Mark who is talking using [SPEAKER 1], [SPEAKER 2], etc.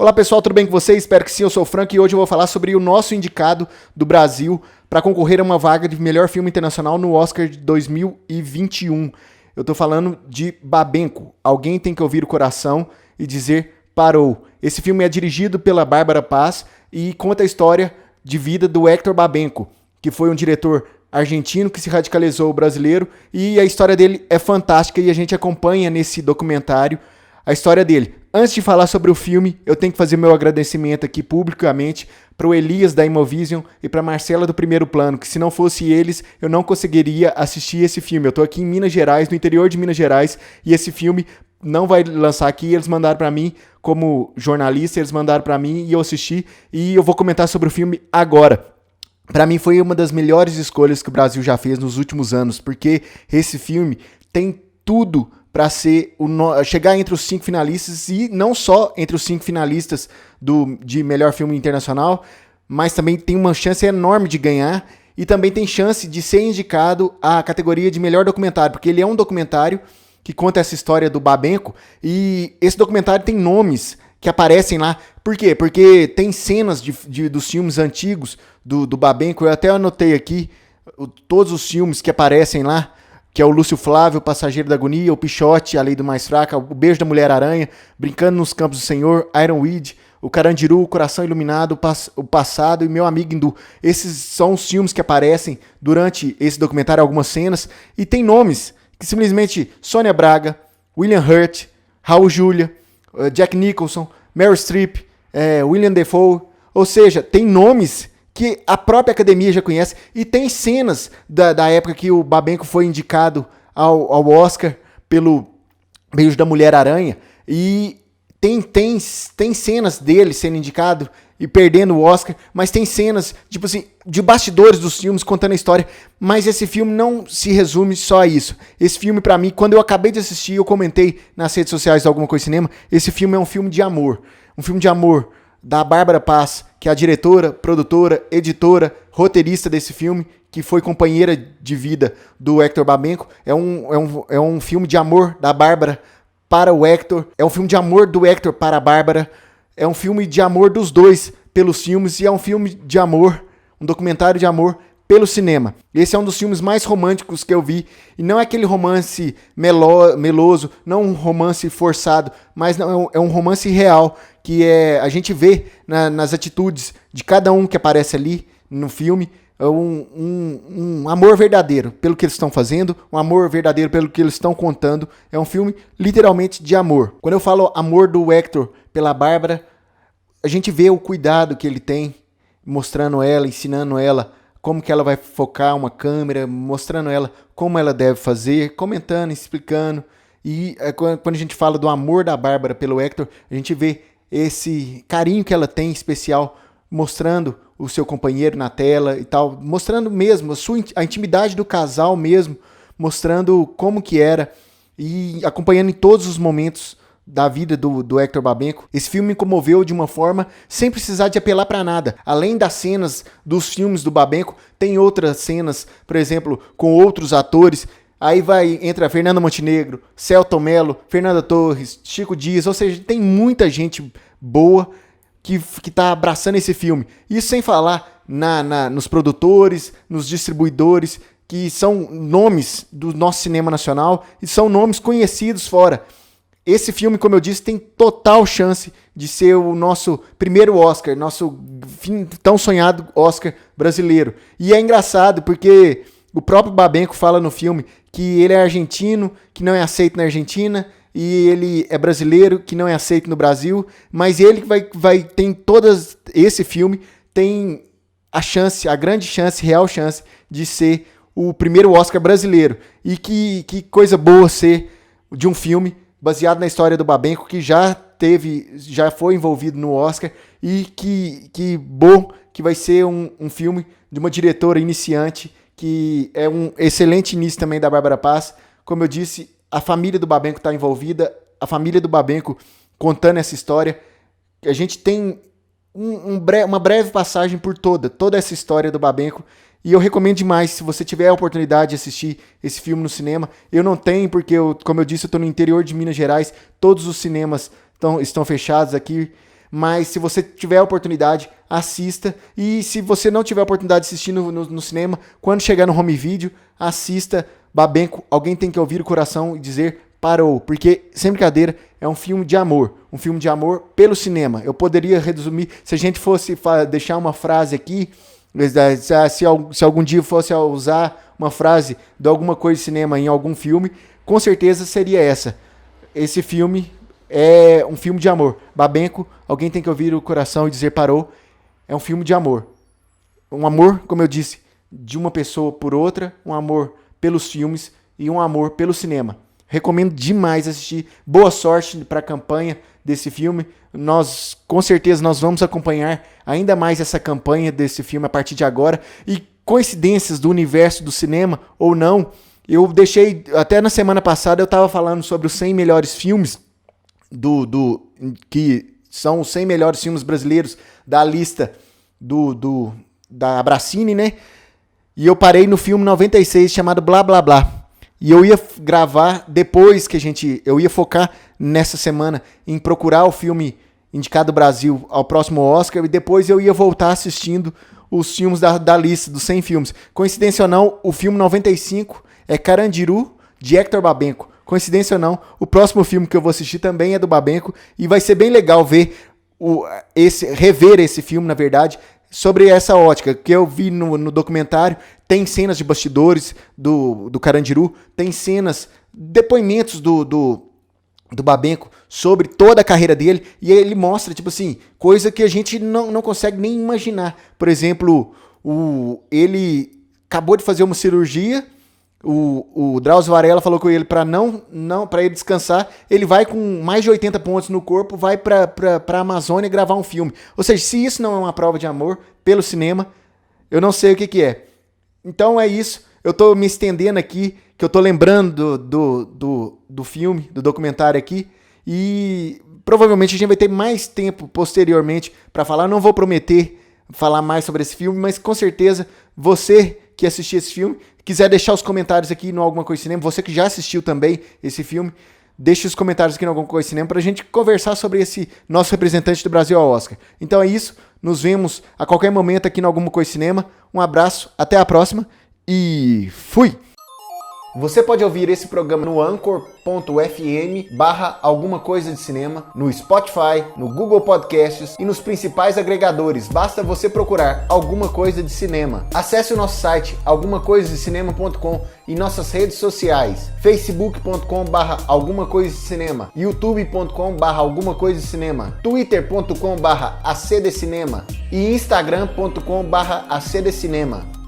[SPEAKER 1] Olá pessoal, tudo bem com vocês? Espero que sim, eu sou o Frank e hoje eu vou falar sobre o nosso indicado do Brasil para concorrer a uma vaga de melhor filme internacional no Oscar de 2021. Eu tô falando de Babenco, Alguém Tem Que Ouvir o Coração e Dizer Parou. Esse filme é dirigido pela Bárbara Paz e conta a história de vida do Héctor Babenco, que foi um diretor argentino que se radicalizou brasileiro, e a história dele é fantástica e a gente acompanha nesse documentário a história dele. Antes de falar sobre o filme, eu tenho que fazer meu agradecimento aqui publicamente para o Elias da Imovision e para a Marcela do Primeiro Plano, que se não fosse eles, eu não conseguiria assistir esse filme. Eu tô aqui em Minas Gerais, no interior de Minas Gerais, e esse filme não vai lançar aqui. Eles mandaram para mim como jornalista, eles mandaram para mim e eu assisti, e eu vou comentar sobre o filme agora. Para mim foi uma das melhores escolhas que o Brasil já fez nos últimos anos, porque esse filme tem tudo para chegar entre os 5 finalistas, e não só entre os 5 finalistas de melhor filme internacional, mas também tem uma chance enorme de ganhar, e também tem chance de ser indicado à categoria de melhor documentário, porque ele é um documentário que conta essa história do Babenco, e esse documentário tem nomes que aparecem lá. Por quê? Porque tem cenas dos filmes antigos do Babenco. Eu até anotei aqui todos os filmes que aparecem lá, que é o Lúcio Flávio, o Passageiro da Agonia, o Pichote, A Lei do Mais Fraca, o Beijo da Mulher-Aranha, Brincando nos Campos do Senhor, Iron Weed, o Carandiru, o Coração Iluminado, o Passado e Meu Amigo Hindu. Esses são os filmes que aparecem durante esse documentário, algumas cenas, e tem nomes que simplesmente Sônia Braga, William Hurt, Raul Julia, Jack Nicholson, Meryl Streep, William Dafoe, ou seja, tem nomes que a própria academia já conhece, e tem cenas da época que o Babenco foi indicado ao Oscar pelo Beijo da Mulher-Aranha, e tem cenas dele sendo indicado e perdendo o Oscar, mas tem cenas, tipo assim, de bastidores dos filmes contando a história, mas esse filme não se resume só a isso. Esse filme, pra mim, quando eu acabei de assistir, eu comentei nas redes sociais de Alguma Coisa Cinema, esse filme é um filme de amor da Bárbara Paz, que é a diretora, produtora, editora, roteirista desse filme, que foi companheira de vida do Héctor Babenco. É um filme de amor da Bárbara para o Héctor, é um filme de amor do Héctor para a Bárbara, é um filme de amor dos dois pelos filmes, e é um filme de amor, um documentário de amor pelo cinema. Esse é um dos filmes mais românticos que eu vi, e não é aquele romance meloso, não um romance forçado, mas não, é um romance real, que a gente vê nas atitudes de cada um que aparece ali no filme, um amor verdadeiro pelo que eles estão fazendo, um amor verdadeiro pelo que eles estão contando. É um filme literalmente de amor. Quando eu falo amor do Héctor pela Bárbara, a gente vê o cuidado que ele tem, mostrando ela, ensinando ela como que ela vai focar uma câmera, mostrando ela como ela deve fazer, comentando, explicando. E quando a gente fala do amor da Bárbara pelo Héctor, a gente vê esse carinho que ela tem especial, mostrando o seu companheiro na tela e tal, mostrando mesmo a intimidade do casal mesmo, mostrando como que era, e acompanhando em todos os momentos da vida do Héctor Babenco. Esse filme me comoveu de uma forma sem precisar de apelar para nada. Além das cenas dos filmes do Babenco, tem outras cenas, por exemplo, com outros atores. Aí entra Fernanda Montenegro, Selton Mello, Fernanda Torres, Chico Dias, ou seja, tem muita gente boa que tá abraçando esse filme. Isso sem falar nos produtores, nos distribuidores, que são nomes do nosso cinema nacional e são nomes conhecidos fora. Esse filme, como eu disse, tem total chance de ser o nosso primeiro Oscar, nosso tão sonhado Oscar brasileiro. E é engraçado porque o próprio Babenco fala no filme que ele é argentino, que não é aceito na Argentina, e ele é brasileiro, que não é aceito no Brasil, mas ele tem todas. Esse filme tem a grande chance, real chance de ser o primeiro Oscar brasileiro. E que coisa boa ser de um filme baseado na história do Babenco, que já foi envolvido no Oscar, e que bom que vai ser um filme de uma diretora iniciante, que é um excelente início também da Bárbara Paz. Como eu disse, a família do Babenco está envolvida, a família do Babenco contando essa história. A gente tem uma breve passagem por toda essa história do Babenco, e eu recomendo demais, se você tiver a oportunidade de assistir esse filme no cinema. Eu não tenho, porque, como eu disse, eu estou no interior de Minas Gerais, todos os cinemas estão fechados aqui, mas se você tiver a oportunidade, assista. E se você não tiver a oportunidade de assistir no cinema, quando chegar no home video, assista Babenco, Alguém Tem Que Ouvir o Coração e Dizer Parou. Porque, sem brincadeira, é um filme de amor. Um filme de amor pelo cinema. Eu poderia resumir, se a gente fosse deixar uma frase aqui, se algum dia fosse usar uma frase de alguma coisa de cinema em algum filme, com certeza seria essa. Esse filme é um filme de amor. Babenco, Alguém Tem Que Ouvir o Coração e Dizer Parou. É um filme de amor. Um amor, como eu disse, de uma pessoa por outra, um amor pelos filmes e um amor pelo cinema. Recomendo demais assistir. Boa sorte para a campanha desse filme. Com certeza, nós vamos acompanhar ainda mais essa campanha desse filme a partir de agora. E coincidências do universo do cinema ou não, eu deixei, até na semana passada eu estava falando sobre os 100 melhores filmes que são os 100 melhores filmes brasileiros da lista da Abracine, né? E eu parei no filme 96 chamado Blá Blá Blá. E eu ia gravar depois que eu ia focar nessa semana em procurar o filme indicado Brasil ao próximo Oscar e depois eu ia voltar assistindo os filmes da lista dos 100 filmes. Coincidência ou não, o filme 95 é Carandiru, de Hector Babenco. Coincidência ou não, o próximo filme que eu vou assistir também é do Babenco e vai ser bem legal rever esse filme, na verdade, sobre essa ótica, que eu vi no documentário. Tem cenas de bastidores do Carandiru, tem cenas, depoimentos do Babenco sobre toda a carreira dele, e ele mostra, tipo assim, coisa que a gente não consegue nem imaginar. Por exemplo, ele acabou de fazer uma cirurgia, o Drauzio Varela falou com ele para ele descansar, ele vai com mais de 80 pontos no corpo, vai pra Amazônia gravar um filme. Ou seja, se isso não é uma prova de amor pelo cinema, eu não sei o que é. Então é isso, eu tô me estendendo aqui, que eu tô lembrando do filme, do documentário aqui, e provavelmente a gente vai ter mais tempo posteriormente para falar. Não vou prometer falar mais sobre esse filme, mas com certeza você que assistiu esse filme, quiser deixar os comentários aqui no Alguma Coisa Cinema, você que já assistiu também esse filme, deixe os comentários aqui no Alguma Coisa Cinema pra gente conversar sobre esse nosso representante do Brasil ao Oscar. Então é isso, nos vemos a qualquer momento aqui no Alguma Coisa Cinema. Um abraço, até a próxima e fui! Você pode ouvir esse programa no anchor.fm/alguma coisa de cinema, no Spotify, no Google Podcasts e nos principais agregadores. Basta você procurar Alguma Coisa de Cinema. Acesse o nosso site algumacoisadecinema.com e nossas redes sociais: facebook.com/alguma coisa de cinema, youtube.com/alguma coisa de cinema, twitter.com/acdcinema e instagram.com/acdcinema.